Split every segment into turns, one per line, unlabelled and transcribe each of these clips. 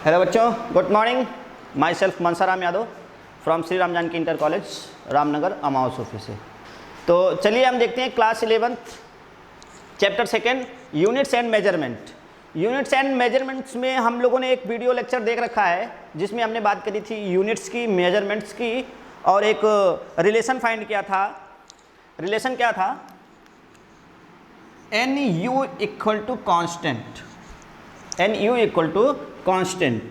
Hello बच्चों, good morning. Myself Mansaram Yadav from Shri Ram Janki inter college Ramnagar अमाउस office से। तो चलिए हम देखते हैं class 11th chapter 2 units and measurement. Units and measurements में हम लोगों ने एक वीडियो लेक्चर देख रखा है जिसमें हमने बात करी थी यूनिट्स की, मेजरमेंट्स की, और एक रिलेशन फाइंड किया था। रिलेशन क्या था? N you equal to constant, n you equal to constant.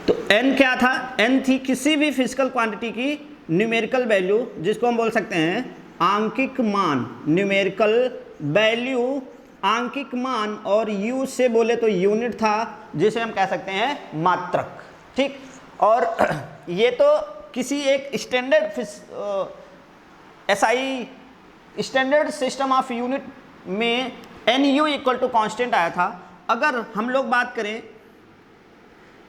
तो n क्या था? n थी किसी भी फिजिकल क्वांटिटी की न्यूमेरिकल वैल्यू, जिसको हम बोल सकते हैं आंकिक मान, न्यूमेरिकल वैल्यू आंकिक मान, और u से बोले तो यूनिट था जिसे हम कह सकते हैं मात्रक। ठीक, और ये तो किसी एक standard SI standard system of unit में N you equal to constant आया था। अगर हम लोग बात करें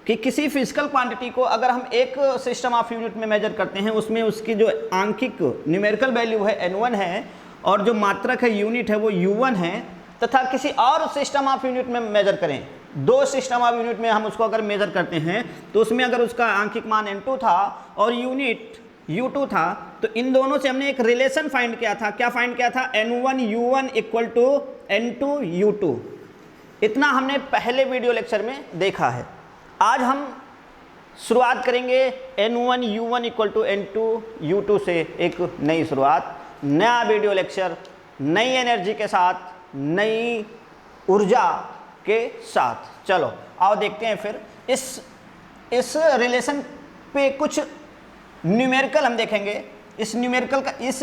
कि किसी फिजिकल क्वांटिटी को अगर हम एक सिस्टम ऑफ यूनिट में मेजर करते हैं, उसमें उसकी जो आंकिक न्यूमेरिकल वैल्यू है n1 है और जो मात्रक है यूनिट है वो u1 है, तथा किसी और सिस्टम ऑफ यूनिट में मेजर करें, दो सिस्टम ऑफ यूनिट में हम उसको अगर मेजर करते हैं तो उसमें अगर उसका आंकिक मान n2 था और यूनिट u2 था, तो इन दोनों से हमने एक रिलेशन फाइंड किया था। क्या फाइंड किया था? n1 u1 equal to n2 u2। इतना हमने पहले वीडियो लेक्चर में देखा है। आज हम शुरुआत करेंगे n1 u1 equal to n2 u2 से एक नई शुरुआत, नया वीडियो लेक्चर, नई एनर्जी के साथ, नई ऊर्जा के साथ। चलो आओ देखते हैं फिर इस रिलेशन पे कुछ न्यूमेरिकल हम देखेंगे। इस न्यूमेरिकल का, इस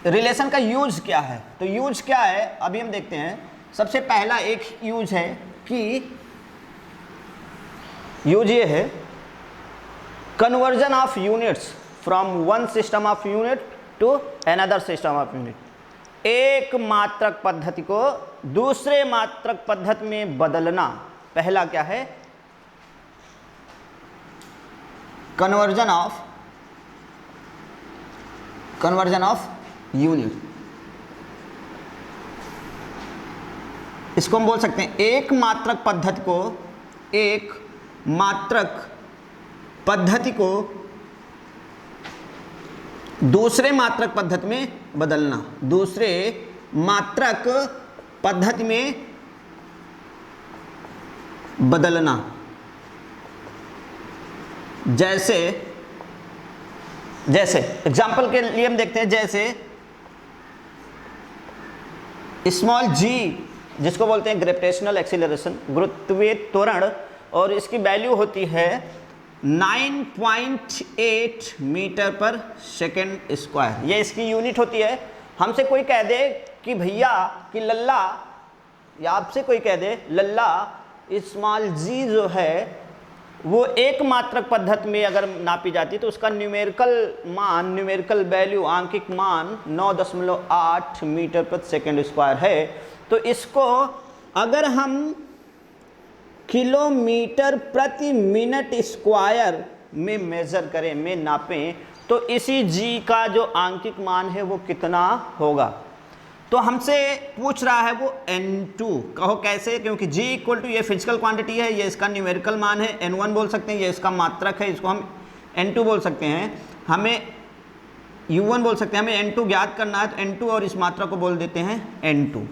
रिलेशन का यूज क्या है? तो यूज क्या है अभी हम देखते हैं। सबसे पहला एक यूज है कि यूज ये है conversion of units from one system of unit to another system of unit. एक मात्रक पद्धति को दूसरे मात्रक पद्धति में बदलना। पहला क्या है? Conversion of unit. इसको हम बोल सकते हैं एक मात्रक पद्धति को, एक मात्रक पद्धति को दूसरे मात्रक पद्धति में बदलना, दूसरे मात्रक पद्धति में बदलना। जैसे एग्जाम्पल के लिए हम देखते हैं, जैसे स्मॉल g जिसको बोलते हैं ग्रेविटेशनल एक्सीलरेशन, गुरुत्वीय त्वरण, और इसकी वैल्यू होती है 9.8 मीटर पर सेकेंड स्क्वायर। ये इसकी यूनिट होती है। हमसे कोई कह दे कि भैया कि लल्ला, या आपसे कोई कह दे लल्ला स्मॉल g जो है वो एक मात्रक पद्धति में अगर नापी जाती तो उसका न्यूमेरिकल मान, न्यूमेरिकल वैल्यू, आंकिक मान 9.8 मीटर प्रति सेकेंड स्क्वायर है। तो इसको अगर हम किलोमीटर प्रति मिनट स्क्वायर में मेजर करें, में नापें, तो इसी g का जो आंकिक मान है वो कितना होगा? तो हमसे पूछ रहा है वो n2। कहो कैसे? क्योंकि g इक्वल टू ये फिजिकल क्वांटिटी है, ये इसका न्यूमेरिकल मान है, n1 बोल सकते हैं, ये इसका मात्रक है, इसको हम n2 बोल सकते हैं, हमें u1 बोल सकते हैं। हमें n2 ज्ञात करना है तो n2 और इस मात्रा को बोल देते हैं u2।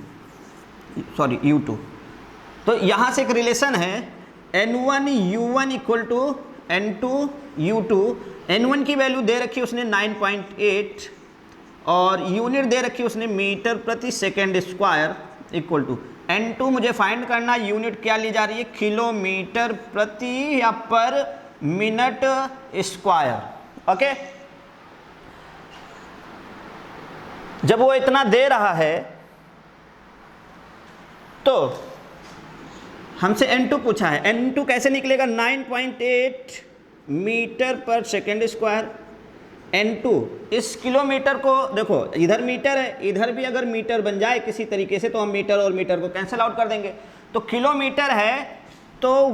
तो यहाँ से एक रिलेशन है n1 u1 equal to n2 u2। n1 की वैल्यू दे रखी उसने 9.8 और यूनिट दे रखी उसने मीटर प्रति second square equal to n2 मुझे फाइंड करना। यूनिट क्या ली जा रही है? किलोमीटर प्रति या पर मिनट स्क्वायर। ओके, जब वो इतना दे रहा है तो हमसे n2 पूछा है। n2 कैसे निकलेगा? 9.8 मीटर पर सेकेंड स्क्वायर। n2 इस किलोमीटर को देखो, इधर मीटर है, इधर भी अगर मीटर बन जाए किसी तरीके से तो हम मीटर और मीटर को कैंसिल आउट कर देंगे। तो किलोमीटर है तो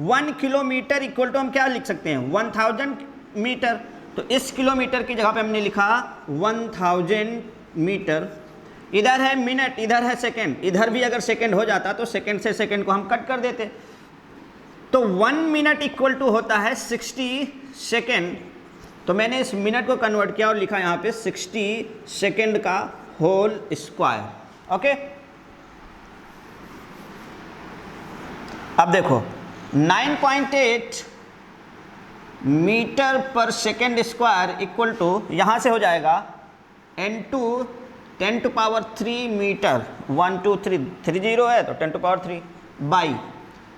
1 किलोमीटर इक्वल टू हम क्या लिख सकते हैं? 1000 मीटर। तो इस किलोमीटर की जगह पे हमने लिखा 1000 मीटर। इधर है मिनट, इधर है सेकंड, इधर भी अगर सेकंड हो जाता तो सेकंड से सेकंड को हम कट कर देते। तो 1 मिनट इक्वल टू होता है 60 सेकंड। तो मैंने इस मिनट को कन्वर्ट किया और लिखा यहाँ पे 60 सेकंड का होल स्क्वायर। ओके, अब देखो 9.8 मीटर पर सेकेंड स्क्वायर इक्वल टू, यहाँ से हो जाएगा n2 10⁻³ मीटर, 1 2 3 3 0 है तो 10⁻³ बाई,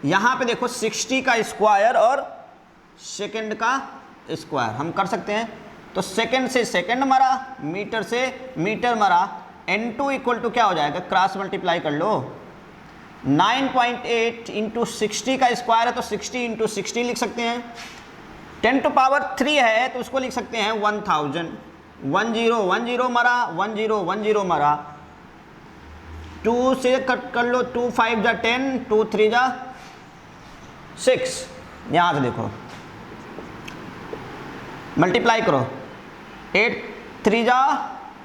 यहाँ पे देखो 60 का स्क्वायर और सेकेंड का स्क्वायर हम कर सकते हैं। तो सेकेंड से सेकेंड मरा, मीटर से मीटर मरा, n2 इक्वल टू क्या हो जाएगा, क्रॉस मल्टीप्लाई कर लो, 9.8 इंटू 60 का स्क्वायर है तो 60 इंटू 60 लिख सकते हैं, 10⁻³ है तो उसको लिख सकते हैं 1000, 1 0 1 0 मरा, 1 0 1 0 मरा, 2 से कट कर लो, 2 5 जा 10, 2 3 जा 6, यहाँ से देखो मल्टीप्लाई करो, 8 3 जा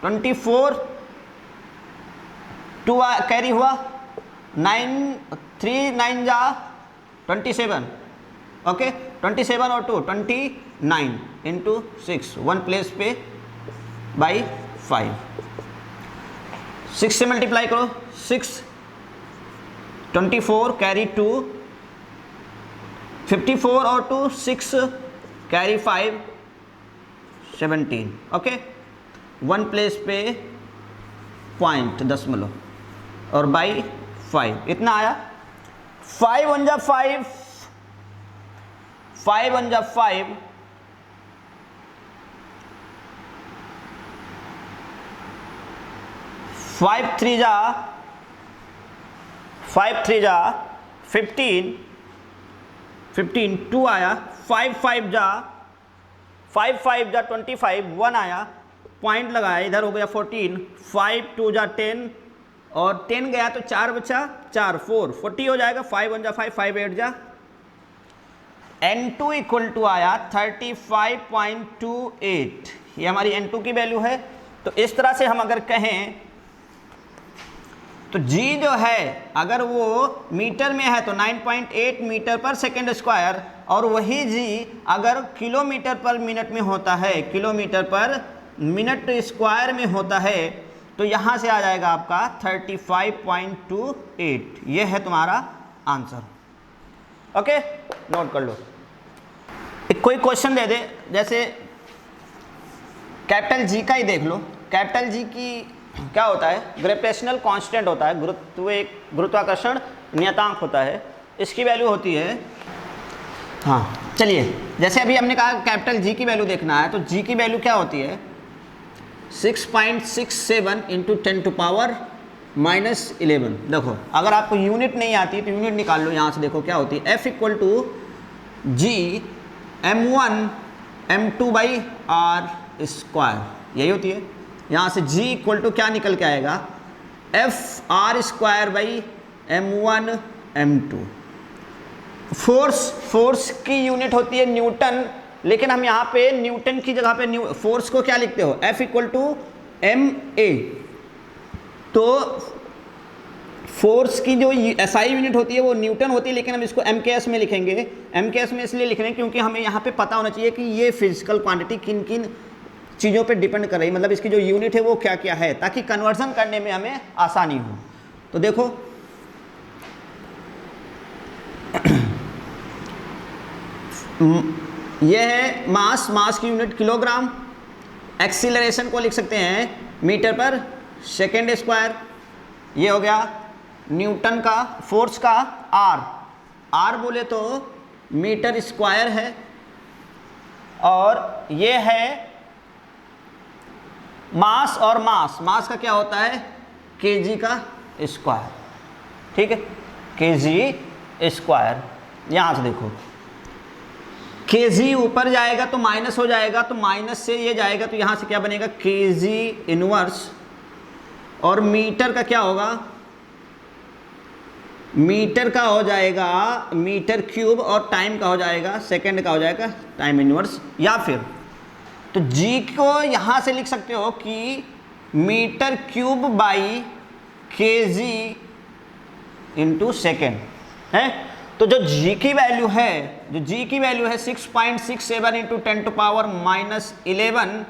24, 2 कैरी हुआ, 9 3 9 जा 27, ओके 27 और 2 29 इंटू 6, 1 प्लेस पे बाई 5, 6 से मल्टीप्लाई करो, 6 24 कैरी 2, 54 और 2 6 कैरी 5 17, ओके 1 प्लेस पे पॉइंट दशमलव और बाई 5 इतना आया। 5 1 जा 5, 5 1 जा 5, 5 3 जा 15, 15 2 आया, 5 5 जा 25, 1 आया, पॉइंट लगाया, इधर हो गया 14, 5 2 जा 10 और 10 गया तो 4 बचा, 4 4 40 हो जाएगा, 5 1 जा 5, 5 8 जा, n2 इक्वल टू आया 35.28, ये हमारी n2 की वैल्यू है। तो इस तरह से हम अगर कहें तो g जो है अगर वो मीटर में है तो 9.8 मीटर पर सेकेंड स्क्वायर, और वही g अगर किलोमीटर पर मिनट में होता है, किलोमीटर पर मिनट स्क्वायर में होता है, तो यहाँ से आ जाएगा आपका 35.28, ये है तुम्हारा आंसर। ओके, नोट कर लो। एक कोई क्वेश्चन दे दे, जैसे कैपिटल जी का ही देख लो। कैपिटल जी की क्या होता है, ग्रेविटेशनल कांस्टेंट होता है, गुरुत्वाकर्षण नियतांक होता है, इसकी वैल्यू होती है, हाँ चलिए जैसे अभी हमने कहा कैपिटल जी की वैल्यू देखना है, तो जी की वैल्यू क्या होती है 6.67 इंटू 10⁻⁻11। देखो अगर आपको यूनिट नहीं आती तो यूनिट निकाल लो, यहाँ से देखो क्या होती है, F equal to G m1 m2 by r square, यही होती है। यहाँ से G इक्वल टू क्या निकल के आएगा, F r square by m1 m2। Force की यूनिट होती है न्यूटन, लेकिन हम यहाँ पे न्यूटन की जगह पे फोर्स को क्या लिखते हो, F इक्वल टू ma। तो फोर्स की जो SI यूनिट होती है वो न्यूटन होती है, लेकिन हम इसको MKS में लिखेंगे। MKS में इसलिए लिख रहे हैं क्योंकि हमें यहाँ पे पता होना चाहिए कि ये फिजिकल क्वांटिटी किन किन चीज़ों पे डिपेंड कर रही है, मतलब इसकी जो यूनिट है वो क्या क्या है, ताकि कन्वर्जन करने में हमें आसानी हो। तो देखो ये है मास की यूनिट किलोग्राम, एक्सीलरेशन को लिख सकते हैं मीटर पर सेकेंड स्क्वायर, ये हो गया न्यूटन का, फोर्स का आर बोले तो मीटर स्क्वायर है, और ये है मास, और मास का क्या होता है केजी का स्क्वायर, ठीक है केजी स्क्वायर। यहाँ से देखो केजी ऊपर जाएगा तो माइनस हो जाएगा, तो माइनस से ये जाएगा तो यहाँ से क्या बनेगा केजी इनवर्स, और मीटर का क्या होगा, मीटर का हो जाएगा मीटर क्यूब, और टाइम का हो जाएगा सेकंड का हो जाएगा टाइम इनवर्स। या फिर तो जी को यहाँ से लिख सकते हो कि metre cube by KG into second है। तो जो g की वैल्यू है, जो g की वैल्यू है 6.67 इंटू 10 टू पावर माइनस 11,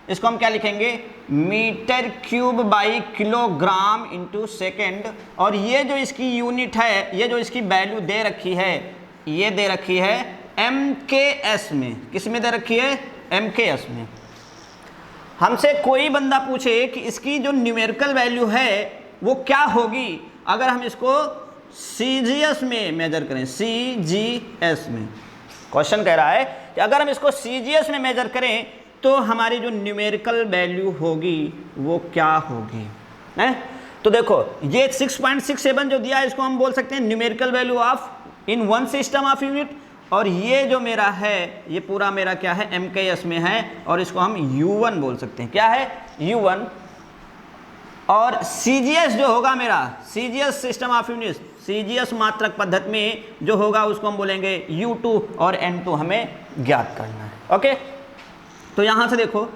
इसको हम क्या लिखेंगे, metre cube by kilogram into second. और ये जो इसकी यूनिट है, ये जो इसकी वैल्यू दे रखी है, ये दे रखी है MKS में। किस में दे रखी है, MKS में। हमसे कोई बंदा पूछे कि इसकी जो न्यूमेरिकल वैल्यू है वो क्या होगी अगर हम इसको CGS में मेजर करें, CGS में। क्वेश्चन कह रहा है कि अगर हम इसको CGS में मेजर करें तो हमारी जो न्यूमेरिकल वैल्यू होगी वो क्या होगी है। तो देखो ये 6.67 जो दिया है इसको हम बोल सकते हैं numerical value of in one system of unit. और ये जो मेरा है ये पूरा मेरा क्या है, MKS में है, और इसको हम U1 बोल सकते हैं। क्या है, U1। और CGS जो होगा मेरा, CGS system of unit, CGS मात्रक पद्धति में जो होगा उसको हम बोलेंगे U2, और N2 हमें ज्ञात करना है। ओके, तो यहां से देखो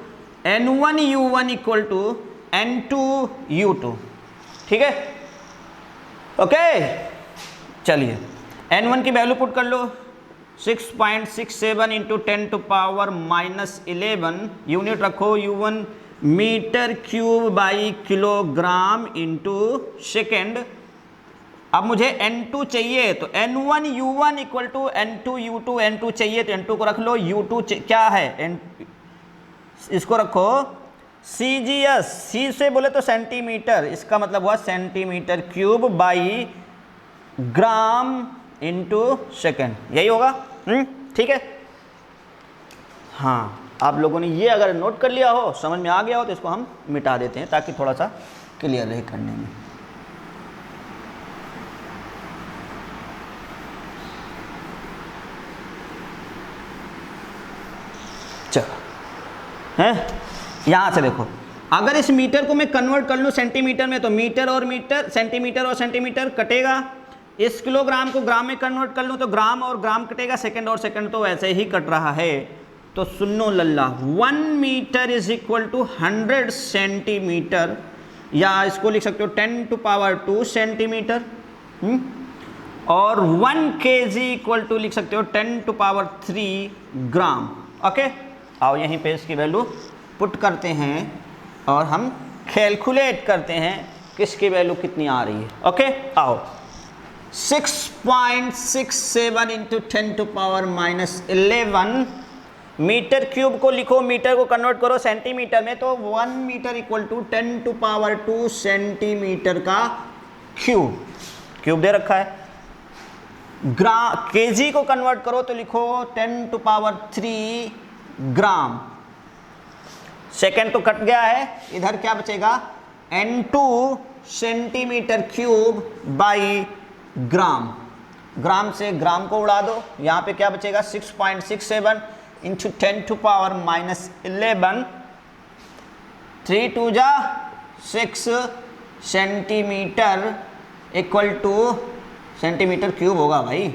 N1 U1 equal to N2 U2, ठीक है। ओके, चलिए N1 की वैल्यू पुट कर लो, 6.67 into 10 to power minus 11, unit रखो U1 metre cube by kilogram into second. अब मुझे N2 चाहिए, तो N1 U1 equal to N2 U2, N2 चाहिए तो N2 को रख लो, U2 क्या है, इसको रखो CGS, C से बोले तो सेंटीमीटर, इसका मतलब हुआ centimetre cube by gram into second, यही होगा। ठीक है, हाँ, आप लोगों ने ये अगर नोट कर लिया हो, समझ में आ गया हो, तो इसको हम मिटा देते हैं ताकि थोड़ा सा क्लियर रहे करने में। चलो हैं, यहां से देखो, अगर इस मीटर को मैं कन्वर्ट कर लूं सेंटीमीटर में, तो मीटर और मीटर, सेंटीमीटर और सेंटीमीटर कटेगा। इस किलोग्राम को ग्राम में कन्वर्ट कर लूँ तो ग्राम और ग्राम कटेगा, सेकंड और सेकंड तो वैसे ही कट रहा है। तो सुनो लल्ला, 1 metre is equal to 100 centimetre, या इसको लिख सकते हो 10 टू पावर 2 सेंटीमीटर। और 1 केजी इक्वल टू लिख सकते हो 10 टू पावर 3 ग्राम। ओके, आओ यहीं पे इसकी वैल्यू पुट करते हैं और हम कैलकुलेट करते हैं किसकी वैल्यू कितनी आ रही है। ओके, आओ 6.67 into 10 to power minus 11, metre cube को लिखो, मीटर को कन्वर्ट करो सेंटीमीटर में, तो 1 metre equal to 10 to power 2 centimetre का क्यूब, क्यूब दे रखा है। केजी को कन्वर्ट करो तो लिखो 10 टू पावर 3 ग्राम। सेकेंड तो कट गया है, इधर क्या बचेगा, N2 centimetre cube by gram. Gram से ग्राम को उड़ा दो, यहाँ पे क्या बचेगा, 6.67 इंटू 10 टू पावर माइनस 11, 3 2 जा 6 centimetre equal to, centimetre cube होगा भाई,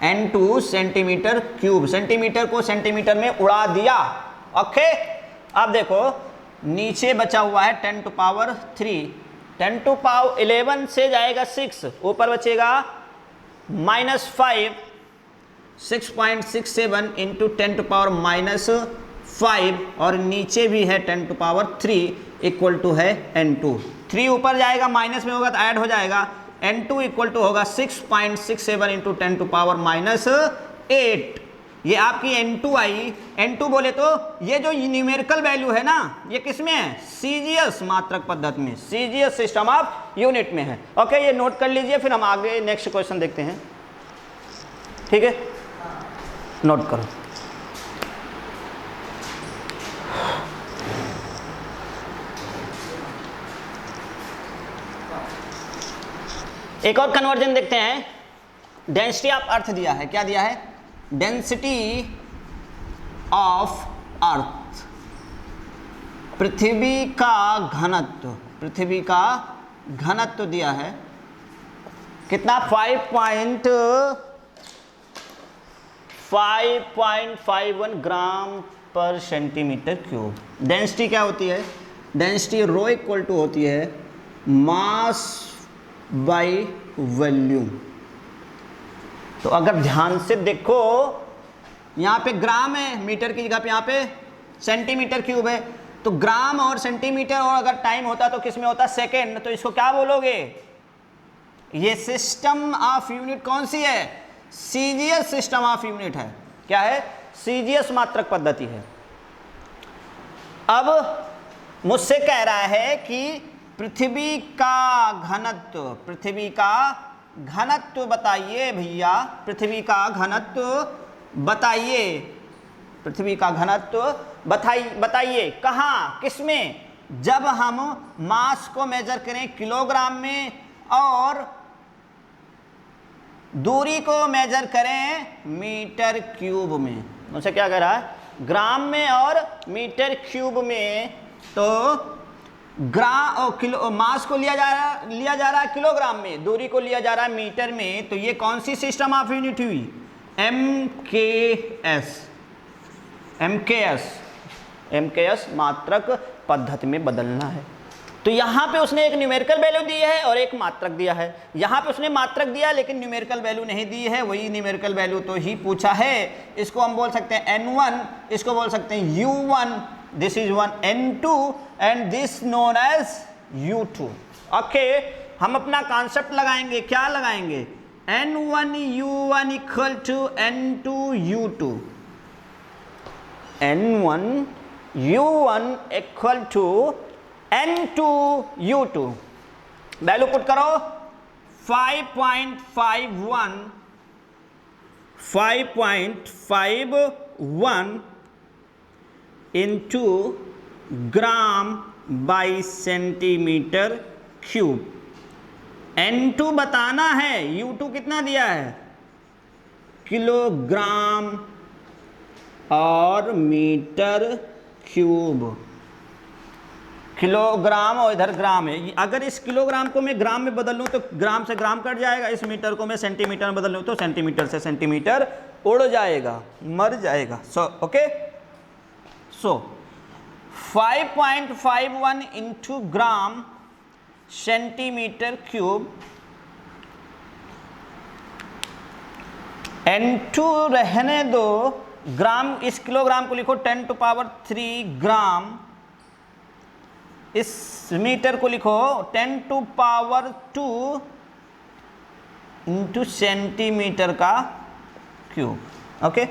N2 सेंटीमीटर क्यूब, सेंटीमीटर को सेंटीमीटर में उड़ा दिया। ओके, अब देखो नीचे बचा हुआ है 10 टू पावर 3, 10 टू पावर 11 से जाएगा 6, ऊपर बचेगा -5, 6.67 इंटू 10 टू पावर -5, और नीचे भी है 10 टू पावर 3 इक्वल टू है N2। 3 ऊपर जाएगा, माइनस में होगा तो ऐड हो जाएगा, N2 इक्वल टू होगा 6.67 इंटू 10 टू पावर -8। ये आपकी N2 आई। N2 बोले तो ये जो न्यूमेरिकल वैल्यू है ना, ये किस में है, CGS मात्रक पद्धति में, CGS सिस्टम ऑफ यूनिट में है। ओके, ये नोट कर लीजिए, फिर हम आगे नेक्स्ट क्वेश्चन देखते हैं। ठीक है, नोट करो। एक और कन्वर्जन देखते हैं। डेंसिटी ऑफ अर्थ दिया है, क्या दिया है, डेंसिटी ऑफ अर्थ, पृथ्वी का घनत्व, पृथ्वी का घनत्व दिया है कितना, 5.51 ग्राम पर सेंटीमीटर क्यूब। डेंसिटी क्या होती है, डेंसिटी रो इक्वल टू होती है मास बाय वॉल्यूम। तो अगर ध्यान से देखो यहाँ पे ग्राम है, मीटर की जगह पे यहाँ पे सेंटीमीटर क्यूब है, तो ग्राम और सेंटीमीटर, और अगर टाइम होता तो किस में होता सेकेंड, तो इसको क्या बोलोगे? ये सिस्टम ऑफ यूनिट कौन सी है? सीजीएस सिस्टम ऑफ यूनिट है। क्या है? सीजीएस मात्रक पद्धति है। अब मुझसे कह रहा है कि पृथ्वी का घनत्व, पृथ्वी का घनत्व बताइए भैया, पृथ्वी का घनत्व बताइए, पृथ्वी का घनत्व बताइए। कहाँ, किसमें? जब हम मास को मेजर करें किलोग्राम में और दूरी को मेजर करें मीटर क्यूब में। मुझसे क्या कह रहा है? ग्राम में और मीटर क्यूब में। तो ग्राम और किलो, मास को लिया जा रहा है किलोग्राम में, दूरी को लिया जा रहा है मीटर में। तो ये कौन सी सिस्टम ऑफ यूनिट हुई? एमकेएस मात्रक पद्धति में बदलना है। तो यहाँ पे उसने एक न्यूमेरिकल वैल्यू दी है और एक मात्रक दिया है। यहाँ पे उसने मात्रक दिया लेकिन न्यूमेरिकल वैल्यू नहीं दी है, वही न्यूमेरिकल वैल्यू तो ही पूछा है। इसको हम बोल सकते हैं N1, इसको बोल सकते हैं U1, this is 1 N2 and this known as U2। Okay, हम अपना कॉन्सेप्ट लगाएंगे। क्या लगाएंगे? N1 U1 equal to N2 U2, N1 U1 equal to N2 U2। Value put करो 5.51 into gram by centimetre cube. N2 बताना है, U2 कितना दिया है? किलोग्राम और मीटर क्यूब। किलोग्राम और इधर ग्राम है। अगर इस किलोग्राम को मैं ग्राम में बदल लूँ तो ग्राम से ग्राम कट जाएगा, इस मीटर को मैं सेंटीमीटर में बदल लूँ तो सेंटीमीटर से सेंटीमीटर उड़ जाएगा, मर जाएगा। Okay, 5.51 into gram centimetre cube. N2 रहने दो, ग्राम, इस किलोग्राम को लिखो 10⁻³ ग्राम, इस मीटर को लिखो 10⁻² इंटू सेंटीमीटर का क्यूब। ओके,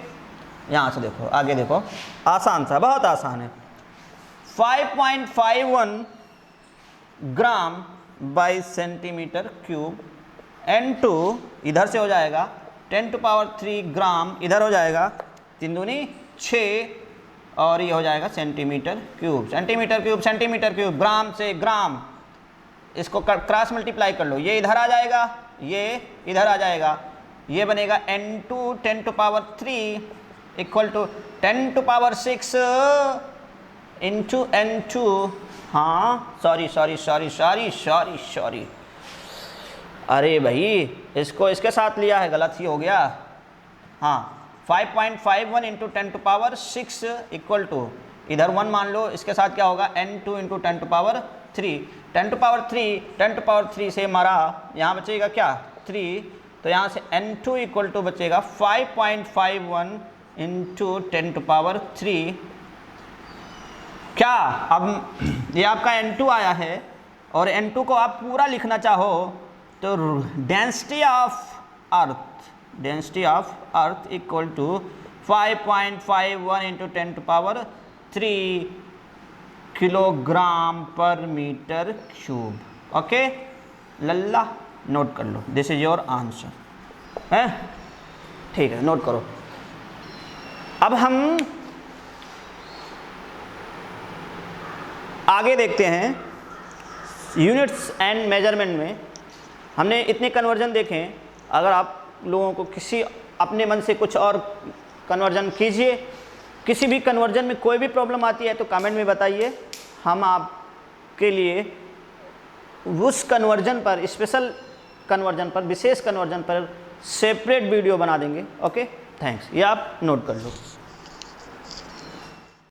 यहाँ से देखो, आगे देखो, आसान सा, बहुत आसान है। 5.51 ग्राम बाई सेंटीमीटर क्यूब। N2 इधर से हो जाएगा 10⁻³ ग्राम, इधर हो जाएगा 3 दूनी 6 और ये हो जाएगा centimetre cube. Centimetre cube, centimetre cube, gram से ग्राम, इसको क्रॉस मल्टीप्लाई कर लो, ये इधर आ जाएगा, ये इधर आ जाएगा, ये बनेगा N2 10⁻³ equal to 10⁻6 into N2। हाँ, सॉरी, अरे भाई इसको इसके साथ लिया है, गलत ही हो गया। हाँ, 5.51 इंटू 10⁻6 इक्वल टू, इधर 1 मान लो, इसके साथ क्या होगा? N2 into 10⁻3। 10⁻3 से हमारा यहाँ बचेगा क्या? 3। तो यहाँ से N2 इक्वल टू बचेगा 5.51 इंटू 10⁻3। क्या अब ये आपका N2 आया है और N2 को आप पूरा लिखना चाहो तो density of earth equal to 5.51 इंटू 10⁻³ किलोग्राम पर मीटर क्यूब। ओके, लल्ला नोट कर लो, दिस इज योर आंसर है। ठीक है, नोट करो। अब हम आगे देखते हैं। यूनिट्स एंड मेजरमेंट में हमने इतने कन्वर्जन देखे। अगर आप लोगों को किसी अपने मन से कुछ और कन्वर्जन कीजिए, किसी भी कन्वर्जन में कोई भी प्रॉब्लम आती है तो कमेंट में बताइए, हम आपके लिए उस कन्वर्जन पर, स्पेशल कन्वर्जन पर, विशेष कन्वर्जन पर सेपरेट वीडियो बना देंगे। Okay, thanks. ये आप नोट कर लो।